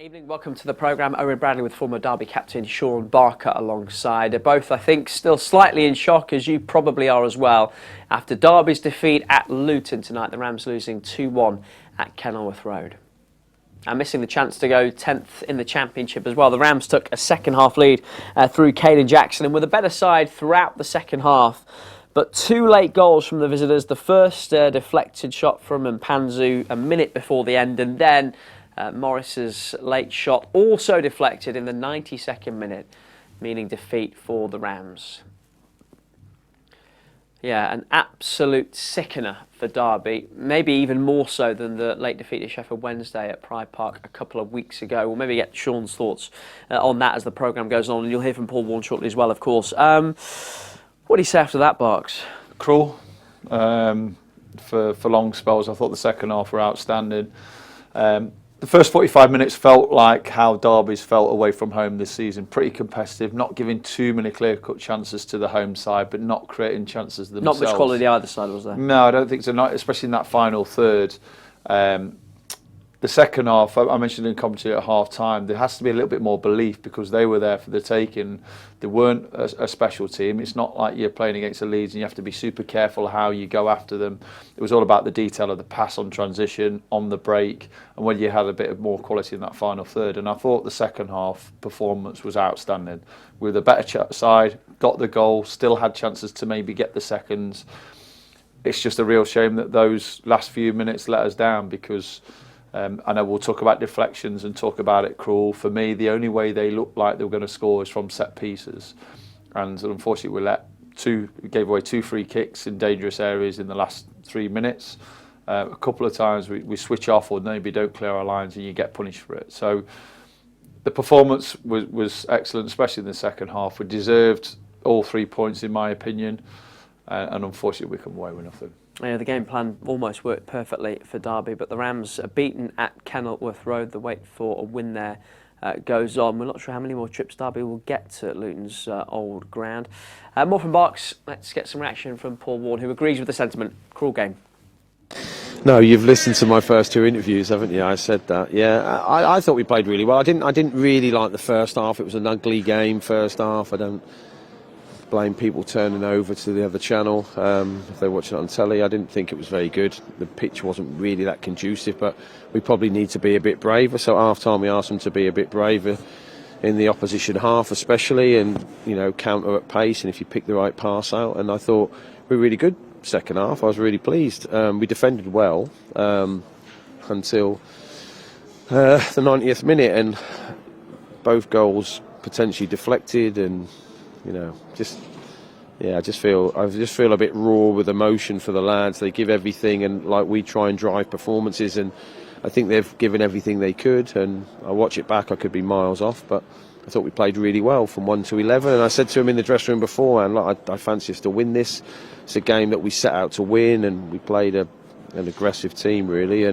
Evening, welcome to the programme. Owen Bradley with former Derby captain Sean Barker alongside. Both, I think, still slightly in shock, as you probably are as well, after Derby's defeat at Luton tonight. The Rams losing 2-1 at Kenilworth Road. And missing the chance to go 10th in the Championship as well. The Rams took a second-half lead through Caden Jackson and with a better side throughout the second half. But two late goals from the visitors. The first deflected shot from Mpanzu a minute before the end, and then Morris's late shot also deflected in the 92nd minute, meaning defeat for the Rams. Yeah, an absolute sickener for Derby, maybe even more so than the late defeat at Sheffield Wednesday at Pride Park a couple of weeks ago. We'll maybe get Sean's thoughts on that as the programme goes on, and you'll hear from Paul Warne shortly as well, of course. What do you say after that, Barks? Cruel. For long spells, I thought the second half were outstanding. The first 45 minutes felt like how Derby's felt away from home this season. Pretty competitive, not giving too many clear-cut chances to the home side, but not creating chances themselves. Not much quality either side, was there? No, I don't think so, not, especially in that final third. The second half, I mentioned in commentary at half-time, there has to be a little bit more belief because they were there for the taking. They weren't a special team. It's not like you're playing against the Leeds and you have to be super careful how you go after them. It was all about the detail of the pass on transition, on the break, and when you had a bit of more quality in that final third. And I thought the second half performance was outstanding. We were the better side, got the goal, still had chances to maybe get the seconds. It's just a real shame that those last few minutes let us down because I know we'll talk about deflections and talk about it cruel. For me, the only way they looked like they were going to score is from set pieces. And unfortunately, we gave away 2 free kicks in dangerous areas in the last 3 minutes. A couple of times we switch off or maybe don't clear our lines and you get punished for it. So the performance was excellent, especially in the second half. We deserved all 3 points, in my opinion. And unfortunately, we come away with nothing. Yeah, the game plan almost worked perfectly for Derby, but the Rams are beaten at Kenilworth Road. The wait for a win there goes on. We're not sure how many more trips Derby will get to Luton's old ground. More from Barks. Let's get some reaction from Paul Warne, who agrees with the sentiment. Cruel game. No, you've listened to my first 2 interviews, haven't you? I said that. Yeah, I thought we played really well. I didn't really like the first half. It was an ugly game first half. I don't blame people turning over to the other channel if they're watching it on telly. I didn't think it was very good. The pitch wasn't really that conducive, but we probably need to be a bit braver. So half time we asked them to be a bit braver in the opposition half especially, and counter at pace and if you pick the right pass out. And I thought we were really good second half. I was really pleased. We defended well until the 90th minute, and both goals potentially deflected, and I just feel a bit raw with emotion for the lads. They give everything, and like we try and drive performances, and I think they've given everything they could. And I watch it back, I could be miles off, but I thought we played really well from 1 to 11. And I said to him in the dressing room before, and I fancy us to win this. It's a game that we set out to win, and we played an aggressive team really.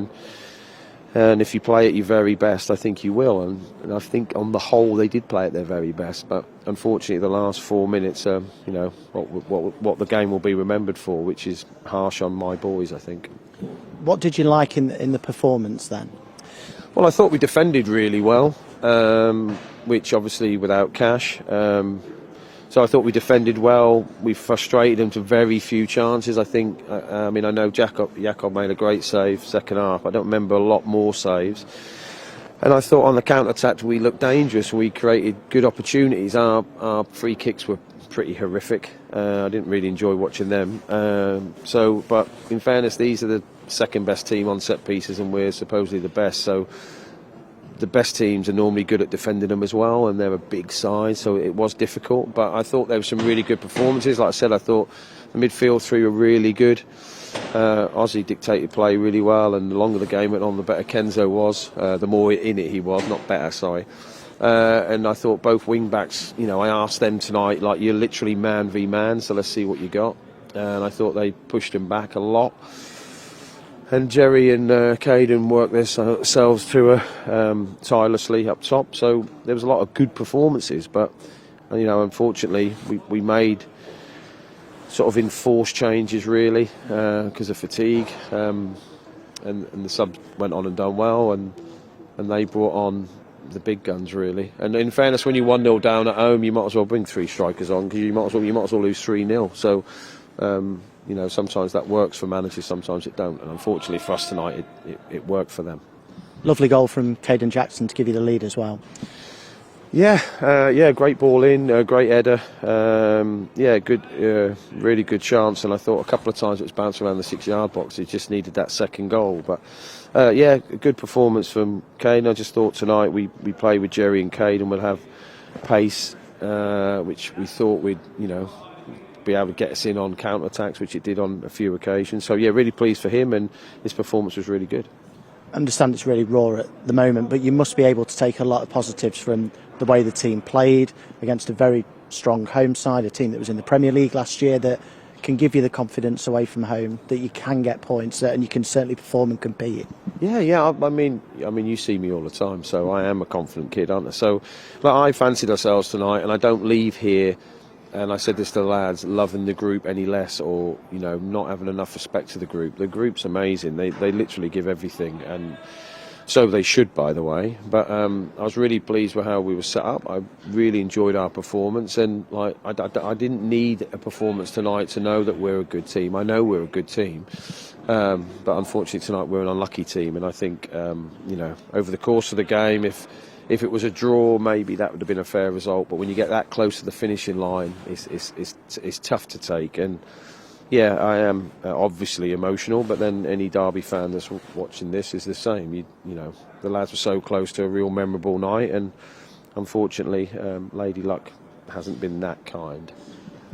And if you play at your very best, I think you will. And I think on the whole, they did play at their very best. But unfortunately, the last 4 minutes, what the game will be remembered for, which is harsh on my boys, I think. What did you like in the performance then? Well, I thought we defended really well, which obviously without Cash. So I thought we defended well. We frustrated them to very few chances. I think. I know Jakob made a great save second half. I don't remember a lot more saves. And I thought on the counter-attack we looked dangerous. We created good opportunities. Our free kicks were pretty horrific. I didn't really enjoy watching them. But in fairness, these are the second best team on set pieces, and we're supposedly the best. So the best teams are normally good at defending them as well, and they're a big side, so it was difficult. But I thought there were some really good performances. Like I said, I thought the midfield 3 were really good. Ozzy dictated play really well, and the longer the game went on, the better Kenzo was. The more in it he was, not better, sorry. And I thought both wing backs, I asked them tonight, like, you're literally man v man, so let's see what you got. And I thought they pushed him back a lot. And Jerry and Caden worked themselves through tirelessly up top. So there was a lot of good performances, but unfortunately we made sort of enforced changes really because of fatigue, and the subs went on and done well, and they brought on the big guns really. And in fairness, when you're 1-0 down at home, you might as well bring 3 strikers on, because you might as well lose 3-0. So you know, sometimes that works for managers, sometimes it don't. And unfortunately for us tonight, it worked for them. Lovely goal from Caden Jackson to give you the lead as well. Yeah, great ball in, great header. Yeah, good, really good chance. And I thought a couple of times it was bouncing around the 6-yard box. It just needed that second goal. But yeah, a good performance from Caden. I just thought tonight we play with Jerry and Caden, we'll have pace, which we thought we'd, you know, be able to get us in on counter-attacks, which it did on a few occasions. So yeah, really pleased for him, and his performance was really good. I understand it's really raw at the moment, but you must be able to take a lot of positives from the way the team played against a very strong home side, a team that was in the Premier League last year, that can give you the confidence away from home that you can get points and you can certainly perform and compete. Yeah. I mean, you see me all the time, so I am a confident kid, aren't I? So, but I fancied ourselves tonight, and I don't leave here. And I said this to the lads, loving the group any less, or, you know, not having enough respect to the group. The group's amazing. They literally give everything, and so they should, by the way. But I was really pleased with how we were set up. I really enjoyed our performance, and like I didn't need a performance tonight to know that we're a good team. I know we're a good team, but unfortunately tonight we're an unlucky team. And I think, you know, over the course of the game, if it was a draw, maybe that would have been a fair result. But when you get that close to the finishing line, it's tough to take. And yeah, I am obviously emotional. But then any Derby fan that's watching this is the same. You know, the lads were so close to a real memorable night, and unfortunately, Lady Luck hasn't been that kind.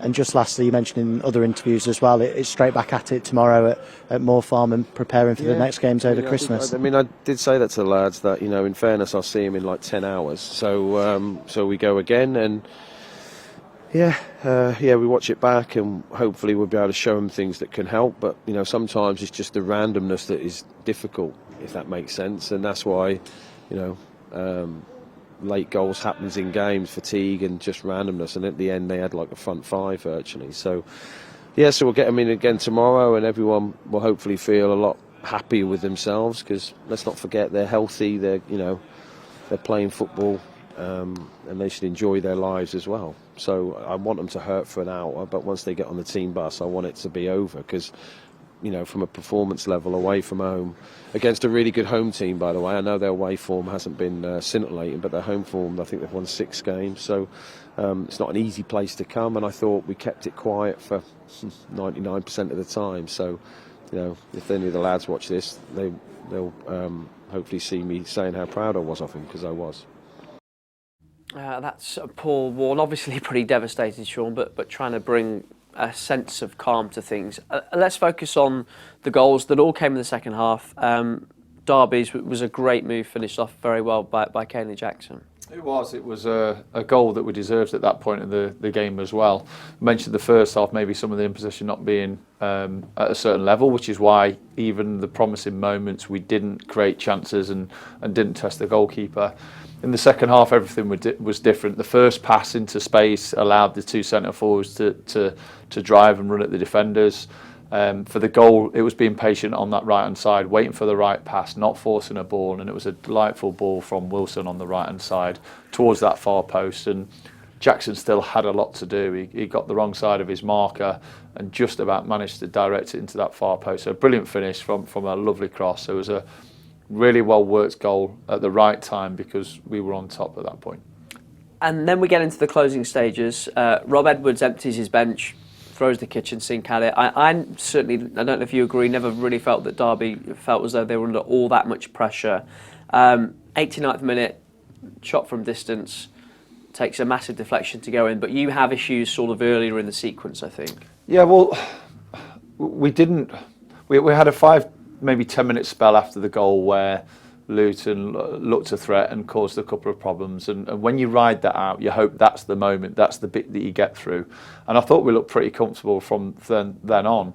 And just lastly, you mentioned in other interviews as well, it's straight back at it tomorrow at Moor Farm and preparing for the next games over Christmas. I did say that to the lads, that, you know, in fairness, I'll see them in like 10 hours. So we go again, and we watch it back, and hopefully we'll be able to show them things that can help. But, you know, sometimes it's just the randomness that is difficult, if that makes sense. And that's why, you know, late goals happens in games, fatigue and just randomness, and at the end they had like a front 5 virtually. So yeah, so we'll get them in again tomorrow, and everyone will hopefully feel a lot happier with themselves, because let's not forget, they're healthy, they're playing football, and they should enjoy their lives as well. So I want them to hurt for an hour, but once they get on the team bus, I want it to be over, because, you know, from a performance level away from home, against a really good home team, by the way. I know their away form hasn't been scintillating, but their home form, I think they've won 6 games. So it's not an easy place to come, and I thought we kept it quiet for 99% of the time. So, you know, if any of the lads watch this, they'll hopefully see me saying how proud I was of him, because I was. That's Paul Warne, obviously pretty devastated, Sean, but trying to bring a sense of calm to things. Let's focus on the goals that all came in the second half. Derby's was a great move, finished off very well by Caden Jackson. It was a goal that we deserved at that point in the game as well. I mentioned the first half, maybe some of the imposition not being at a certain level, which is why even the promising moments we didn't create chances and didn't test the goalkeeper. In the second half, everything was different. The first pass into space allowed the 2 centre forwards to drive and run at the defenders. For the goal, it was being patient on that right-hand side, waiting for the right pass, not forcing a ball, and it was a delightful ball from Wilson on the right-hand side towards that far post. And Jackson still had a lot to do. He got the wrong side of his marker and just about managed to direct it into that far post. So a brilliant finish from a lovely cross. So it was a really well-worked goal at the right time, because we were on top at that point. And then we get into the closing stages. Rob Edwards empties his bench, throws the kitchen sink at it. I certainly, I don't know if you agree, never really felt that Derby felt as though they were under all that much pressure. 89th minute, shot from distance, takes a massive deflection to go in, but you have issues sort of earlier in the sequence, I think. Yeah, well, we had a 5, maybe 10-minute spell after the goal where Luton looked a threat and caused a couple of problems, and when you ride that out, you hope that's the moment, that's the bit that you get through. And I thought we looked pretty comfortable from then on.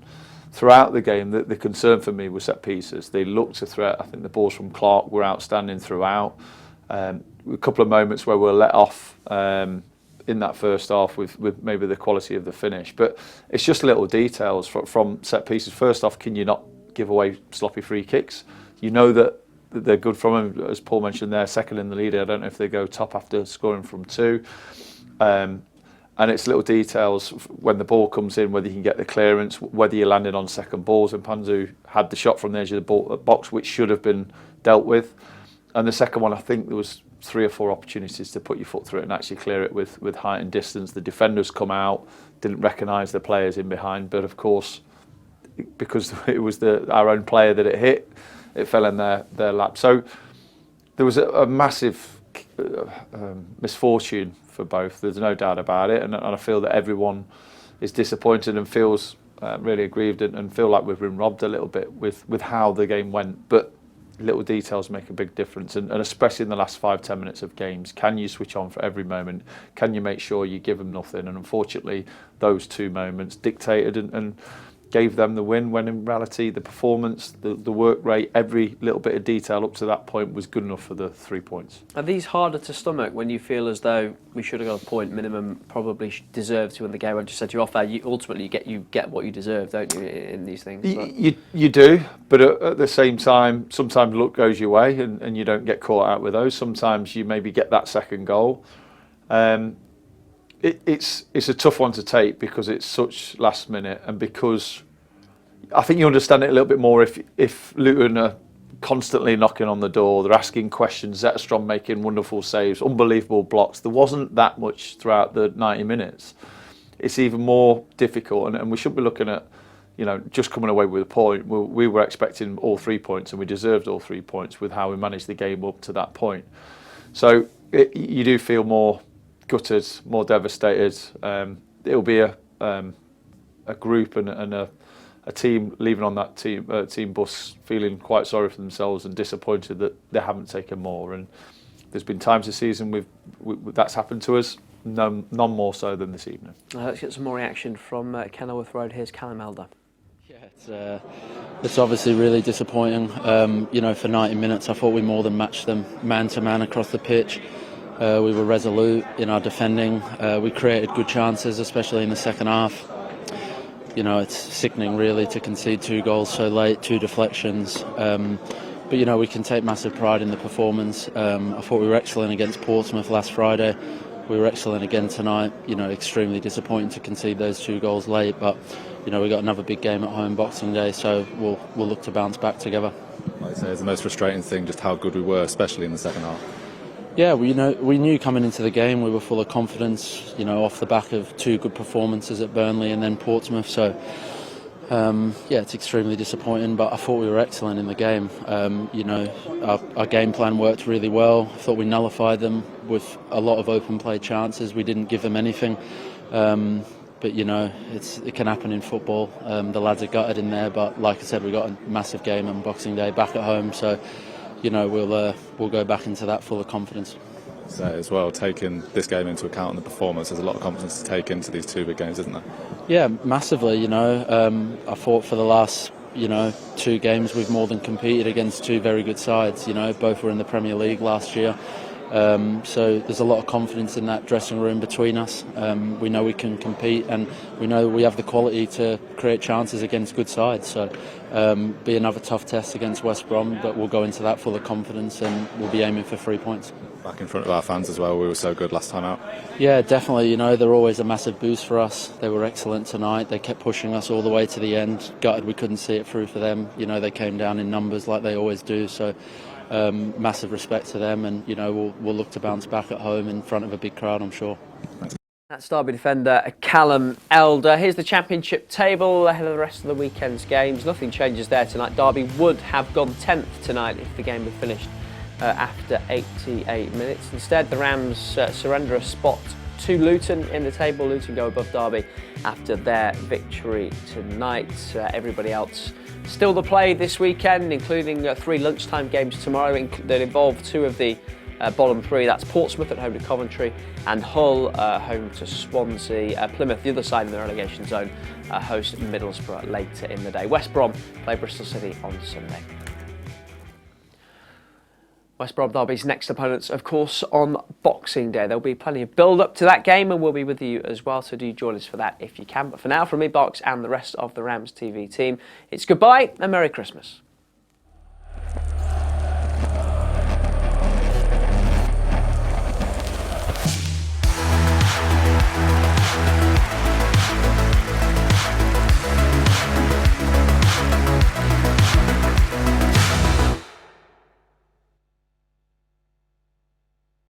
Throughout the game, the concern for me was set pieces. They looked a threat. I think the balls from Clark were outstanding throughout. A couple of moments where we were let off in that first half with maybe the quality of the finish, but it's just little details from set pieces. First off, can you not give away sloppy free kicks? You know that they're good from them. As Paul mentioned, they're second in the league. I don't know if they go top after scoring from 2. And it's little details when the ball comes in, whether you can get the clearance, whether you're landing on second balls. And Panzu had the shot from the edge of the box, which should have been dealt with. And the second one, I think there was 3 or 4 opportunities to put your foot through it and actually clear it with height and distance. The defenders come out, didn't recognise the players in behind, but of course, because it was our own player that it hit, it fell in their lap. So there was a massive misfortune for both. There's no doubt about it, and I feel that everyone is disappointed and feels really aggrieved and feel like we've been robbed a little bit with how the game went. But little details make a big difference, and especially in the last 5-10 minutes of games. Can you switch on for every moment? Can you make sure you give them nothing? And unfortunately, those 2 moments dictated and gave them the win, when in reality the performance, the work rate, every little bit of detail up to that point was good enough for the 3 points. Are these harder to stomach when you feel as though we should have got a point minimum, probably deserved to win the game? I just said to you off air, ultimately you get what you deserve, don't you, in these things? You do, but at the same time, sometimes luck goes your way and you don't get caught out with those. Sometimes you maybe get that second goal. It's a tough one to take because it's such last minute, and because I think you understand it a little bit more if Luton are constantly knocking on the door, they're asking questions, Zetterstrom making wonderful saves, unbelievable blocks. There wasn't that much throughout the 90 minutes. It's even more difficult, and we shouldn't be looking at just coming away with a point. We were expecting all 3 points, and we deserved all 3 points with how we managed the game up to that point. So you do feel more gutted, more devastated. It'll be a group and a team leaving on that team bus feeling quite sorry for themselves and disappointed that they haven't taken more. And there's been times this season that's happened to us, none more so than this evening. Let's get some more reaction from Kenilworth Road. Here's Callum Elder. Yeah, it's obviously really disappointing. For 90 minutes I thought we more than matched them man to man across the pitch. We were resolute in our defending. We created good chances, especially in the second half. It's sickening really to concede 2 goals so late, 2 deflections. But we can take massive pride in the performance. I thought we were excellent against Portsmouth last Friday. We were excellent again tonight. Extremely disappointing to concede those 2 goals late, but we got another big game at home Boxing Day, so we'll look to bounce back together. Like I say, it's the most frustrating thing just how good we were, especially in the second half. Yeah, we knew coming into the game we were full of confidence, off the back of 2 good performances at Burnley and then Portsmouth. So, it's extremely disappointing, but I thought we were excellent in the game. Our game plan worked really well. I thought we nullified them with a lot of open play chances. We didn't give them anything. But it can happen in football. The lads are gutted in there, but like I said, we got a massive game on Boxing Day back at home. So, we'll go back into that full of confidence. So as well, taking this game into account and the performance, there's a lot of confidence to take into these 2 big games, isn't there? Yeah, massively. I thought for the last 2 games we've more than competed against 2 very good sides. Both were in the Premier League last year. So there's a lot of confidence in that dressing room between us. We know we can compete, and we know we have the quality to create chances against good sides. So be another tough test against West Brom, but we'll go into that full of confidence and we'll be aiming for 3 points. Back in front of our fans as well, we were so good last time out. Yeah, definitely. They're always a massive boost for us. They were excellent tonight. They kept pushing us all the way to the end. Gutted we couldn't see it through for them. They came down in numbers like they always do. So massive respect to them, and we'll look to bounce back at home in front of a big crowd, I'm sure. Thanks. That's Derby defender Callum Elder. Here's the Championship table ahead of the rest of the weekend's games. Nothing changes there tonight. Derby would have gone 10th tonight if the game had finished after 88 minutes. Instead, the Rams surrender a spot to Luton in the table. Luton go above Derby after their victory tonight. Everybody else still to play this weekend, including 3 lunchtime games tomorrow that involve 2 of the bottom 3. That's Portsmouth at home to Coventry and Hull home to Swansea. Plymouth, the other side in the relegation zone, host Middlesbrough later in the day. West Brom play Bristol City on Sunday. West Brom Derby's next opponents, of course, on Boxing Day. There'll be plenty of build-up to that game, and we'll be with you as well, so do join us for that if you can. But for now, from me, Barks, and the rest of the RamsTV team, it's goodbye and Merry Christmas.